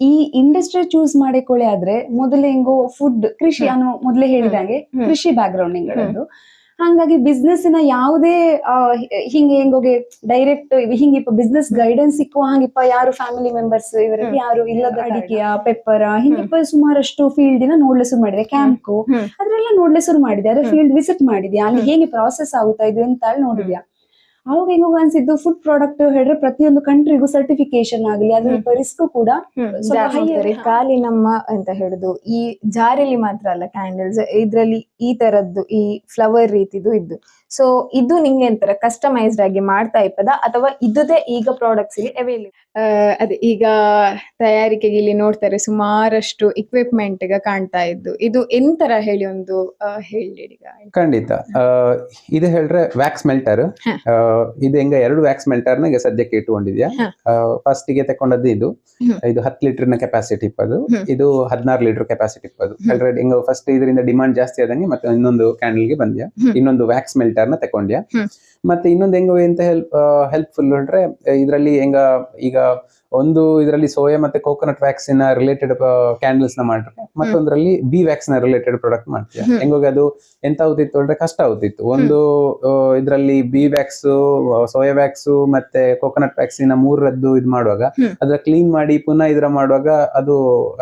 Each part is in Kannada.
ಈ ಇಂಡಸ್ಟ್ರಿ ಚೂಸ್ ಮಾಡಿಕೊಳ್ಳಿ ಆದ್ರೆ ಮೊದಲೇ ಹೆಂಗೋ ಫುಡ್ ಕೃಷಿ ಅನ್ನೋ ಮೊದಲೇ ಹೇಳಿದಂಗೆ ಕೃಷಿ ಬ್ಯಾಕ್ ಗ್ರೌಂಡ್ ನಿಂಗಳದ್ದು. ಹಾಗಾಗಿ ಬಿಸ್ನೆಸ್ಸಿನ ಯಾವುದೇ ಹಿಂಗೆ ಹೆಂಗೋಗೆ ಡೈರೆಕ್ಟ್ ಹಿಂಗಿಪ್ಪ ಬಿಸ್ನೆಸ್ ಗೈಡೆನ್ಸ್ ಸಿಕ್ಕುವ ಹಂಗಿಪ್ಪ ಯಾರು ಫ್ಯಾಮಿಲಿ ಮೆಂಬರ್ಸ್ ಇವರಲ್ಲಿ ಯಾರು ಇಲ್ಲದ ಅಡಿಕೆಯ ಪೆಪ್ಪರ ಹಿಂಗಿಪ್ಪ ಸುಮಾರಷ್ಟು ಫೀಲ್ಡ್ ನ ನೋಡ್ಲೆ ಶುರು ಮಾಡಿದೆ. ಕ್ಯಾಂಪ್ಕೋ ಅದ್ರೆಲ್ಲ ನೋಡ್ಲೆ ಶುರು ಮಾಡಿದೆ. ಅದ್ರ ಫೀಲ್ಡ್ ವಿಸಿಟ್ ಮಾಡಿದ್ಯಾ, ಅಲ್ಲಿ ಹೇಗೆ ಪ್ರಾಸೆಸ್ ಆಗುತ್ತಾ ಇದು ಅಂತ ಹೇಳಿ ನೋಡಿದ್ಯಾ. ಅವಾಗ ಹೆಂಗೋ ಅನ್ಸಿದ್ದು ಫುಡ್ ಪ್ರಾಡಕ್ಟ್ ಹೇಳಿದ್ರೆ ಪ್ರತಿಯೊಂದು ಕಂಟ್ರಿಗೂ ಸರ್ಟಿಫಿಕೇಶನ್ ಆಗಲಿ ಅದ್ರ ರಿಸ್ಕ್ ಕೂಡ ಖಾಲಿ ನಮ್ಮ ಅಂತ ಹೇಳುದು ಈ ಜಾರಿಲಿ ಮಾತ್ರ ಅಲ್ಲ ಕ್ಯಾಂಡಲ್ಸ್, ಇದ್ರಲ್ಲಿ ಈ ತರದ್ದು ಈ ಫ್ಲವರ್ ರೀತಿದು ಇದ್ದು. ಸೊ ಇದು ನಿಂಗೆ ಎಂತರ ಕಸ್ಟಮೈಸ್ಡ್ ಆಗಿ ಮಾಡ್ತಾ ಇಪ್ಪದ ಅಥವಾ ಇದುದೇ ಈಗ ಪ್ರಾಡಕ್ಟ್ಸ್ ಗೆ ಅವೈಲೇಬಲ್? ಅದೇ ಈಗ ತಯಾರಿಕೆಗೆ ಇಲ್ಲಿ ನೋಡ್ತಾರೆ ಸುಮಾರಷ್ಟು ಇಕ್ವಿಪ್ಮೆಂಟ್ ಗ ಕಾಣ್ತಾ ಇದ್ದು. ಇದು ಎಂತರ ಹೇಳಿ ಒಂದು ಹೇಳಿ ಈಗ. ಖಂಡಿತ ಇದು ಹೇಳ್ರೆ ವ್ಯಾಕ್ಸ್ ಮೆಲ್ಟರ್. ಇದು ಹೆಂಗ 2 ವ್ಯಾಕ್ಸ್ ಮೆಲ್ಟರ್ ನ ಸದ್ಯಕ್ಕೆ ಇಟ್ಕೊಂಡಿದ್ಯಾ. ಫಸ್ಟ್ ಗೆ ತಕೊಂಡದ್ದು ಇದು 10 ಲೀಟರ್ ನ ಕೆಪಾಸಿಟಿ ಇಪ್ಪದು, ಇದು 16 ಲೀಟರ್ ಕೆಪಾಸಿಟಿ ಇಪ್ಪದು. ಆಲ್ರೆಡಿ ಹೆಂಗ ಫಸ್ಟ್ ಇದರಿಂದ ಡಿಮಾಂಡ್ ಜಾಸ್ತಿ ಆದಂಗೆ ಮತ್ತೆ ಇನ್ನೊಂದು ಕ್ಯಾಂಡಲ್ ಗೆ ಬಂದ್ಯಾ, ಇನ್ನೊಂದು ವ್ಯಾಕ್ಸ್ ಮೆಲ್ಟರ್ ನ ತಕೊಂಡ್ಯಾ. ಮತ್ತೆ ಇನ್ನೊಂದು ಹೆಂಗ ಎಂತ ಹೆಲ್ಪ್ಫುಲ್ ಹೇಳ್ರೆ ಇದ್ರಲ್ಲಿ ಹೆಂಗ ಈಗ ಒಂದು ಇದರಲ್ಲಿ ಸೋಯಾ ಮತ್ತೆ ಕೋಕೋನಟ್ ವ್ಯಾಕ್ಸಿನ ರಿಲೇಟೆಡ್ ಕ್ಯಾಂಡಲ್ಸ್ ನ ಮಾಡ್ರೆ, ಮತ್ತೊಂದ್ರಲ್ಲಿ ಬಿ ವ್ಯಾಕ್ಸ್ ನ ರಿಲೇಟೆಡ್ ಪ್ರಾಡಕ್ಟ್ ಮಾಡ್ತೀಯ. ಹೆಂಗೋಗಿ ಅದು ಎಂತ ಆಗುತ್ತಿತ್ತು ಅಂದ್ರೆ ಕಷ್ಟ ಆಗುತ್ತಿತ್ತು. ಒಂದು ಇದ್ರಲ್ಲಿ ಬಿ ವ್ಯಾಕ್ಸ್, ಸೋಯಾ ವ್ಯಾಕ್ಸ್ ಮತ್ತೆ ಕೋಕೋನಟ್ ವ್ಯಾಕ್ಸಿನ 3ರದ್ದು ಇದು ಮಾಡುವಾಗ ಅದ್ರ ಕ್ಲೀನ್ ಮಾಡಿ ಪುನಃ ಇದ್ರ ಮಾಡುವಾಗ ಅದು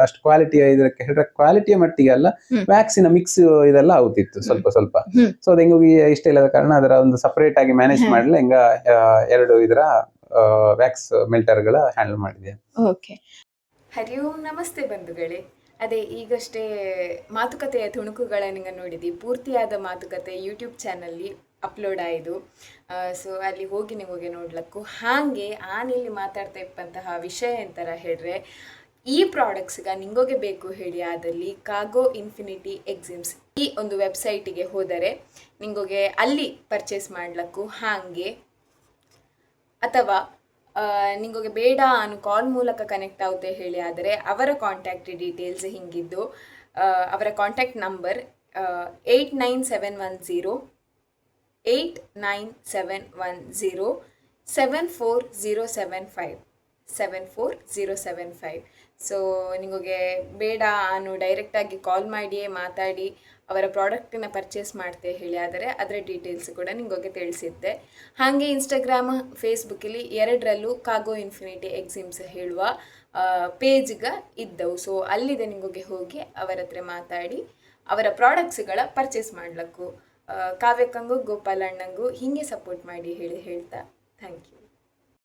ಅಷ್ಟು ಕ್ವಾಲಿಟಿ ಇದಕ್ಕೆ ಹೇಳಿದ್ರೆ ಕ್ವಾಲಿಟಿಯ ಮಟ್ಟಿಗೆ ಅಲ್ಲ, ವ್ಯಾಕ್ಸಿನ ಮಿಕ್ಸ್ ಇದೆಲ್ಲ ಆಗುತ್ತಿತ್ತು ಸ್ವಲ್ಪ ಸ್ವಲ್ಪ. ಸೊ ಅದು ಹೆಂಗೋಗಿ ಇಷ್ಟ ಇಲ್ಲದ ಕಾರಣ ಅದರ ಒಂದು ಸಪರೇಟ್ ಆಗಿ ಮ್ಯಾನೇಜ್ ಮಾಡ್ಲಿ ಹೆಂಗ 2 ಇದರ ವ್ಯಾಕ್ಸ್ ಮೆಲ್ಟರ್ ಗಳ ಹ್ಯಾಂಡಲ್ ಮಾಡಿದೆ. ಓಕೆ. ಹರಿ ಓಂ, ನಮಸ್ತೆ ಬಂಧುಗಳೇ. ಅದೇ ಈಗಷ್ಟೇ ಮಾತುಕತೆಯ ತುಣುಕುಗಳನ್ನ ನೋಡಿದ್ವಿ. ಪೂರ್ತಿಯಾದ ಮಾತುಕತೆ ಯೂಟ್ಯೂಬ್ ಚಾನಲ್ಲಿ ಅಪ್ಲೋಡ್ ಆಯಿತು. ಸೊ ಅಲ್ಲಿ ಹೋಗಿ ನಿಮಗೆ ನೋಡ್ಲಕ್ಕು. ಹಾಗೆ ಆನಿಲ್ಲಿ ಮಾತಾಡ್ತಾ ಇಪ್ಪಂತಹ ವಿಷಯ ಎಂತರ ಹೇಳ್ರೆ, ಈ ಪ್ರಾಡಕ್ಟ್ಸ್ಗ ನಿಂಗೋಗೆ ಬೇಕು ಹೇಳಿ ಆದಲ್ಲಿ ಕಾಗೋ ಇನ್ಫಿನಿಟಿ ಎಕ್ಸಿಮ್ಸ್ ಈ ಒಂದು ವೆಬ್ಸೈಟಿಗೆ ಹೋದರೆ ನಿಂಗೋಗೆ ಅಲ್ಲಿ ಪರ್ಚೇಸ್ ಮಾಡ್ಲಕ್ಕು. ಹಾಗೆ ಅಥವಾ ನಿಂಗೋಗೆ ಬೇಡ ಅನ್ನು ಕಾಲ್ ಮೂಲಕ ಕನೆಕ್ಟ್ ಆಗುತ್ತೆ ಹೇಳಿ ಆದರೆ ಅವರ ಕಾಂಟ್ಯಾಕ್ಟ್ ಡೀಟೇಲ್ಸ್ ಹಿಂಗಿದ್ದು, ಅವರ ಕಾಂಟ್ಯಾಕ್ಟ್ ನಂಬರ್ 89710 74075 74075. ಸೊ ನಿಮಗೆ ಬೇಡ ಅನ್ನು ಡೈರೆಕ್ಟಾಗಿ ಕಾಲ್ ಮಾಡಿಯೇ ಮಾತಾಡಿ ಅವರ ಪ್ರಾಡಕ್ಟನ್ನ ಪರ್ಚೇಸ್ ಮಾಡ್ತೆ ಹೇಳಿ ಆದರೆ ಅದರ ಡೀಟೇಲ್ಸ್ ಕೂಡ ನಿಮಗೆ ತಿಳಿಸಿದ್ದೆ. ಹಾಗೆ ಇನ್ಸ್ಟಾಗ್ರಾಮ್ ಫೇಸ್ಬುಕ್ಕಲ್ಲಿ 2ರಲ್ಲೂ ಕಾಗೋ ಇನ್ಫಿನಿಟಿ ಎಕ್ಸಿಮ್ಸ್ ಹೇಳುವ ಪೇಜ್ಗೆ ಇದ್ದವು. ಸೊ ಅಲ್ಲಿದೆ, ನಿಮಗೆ ಹೋಗಿ ಅವರ ಹತ್ರ ಮಾತಾಡಿ ಅವರ ಪ್ರಾಡಕ್ಟ್ಸ್ಗಳ ಪರ್ಚೇಸ್ ಮಾಡ್ಲಕ್ಕು. ಕಾವ್ಯಕ್ಕಂಗೂ ಗೋಪಾಲಣ್ಣಂಗೂ ಹೀಗೆ ಸಪೋರ್ಟ್ ಮಾಡಿ ಹೇಳಿ ಹೇಳ್ತಾ ಥ್ಯಾಂಕ್ ಯು.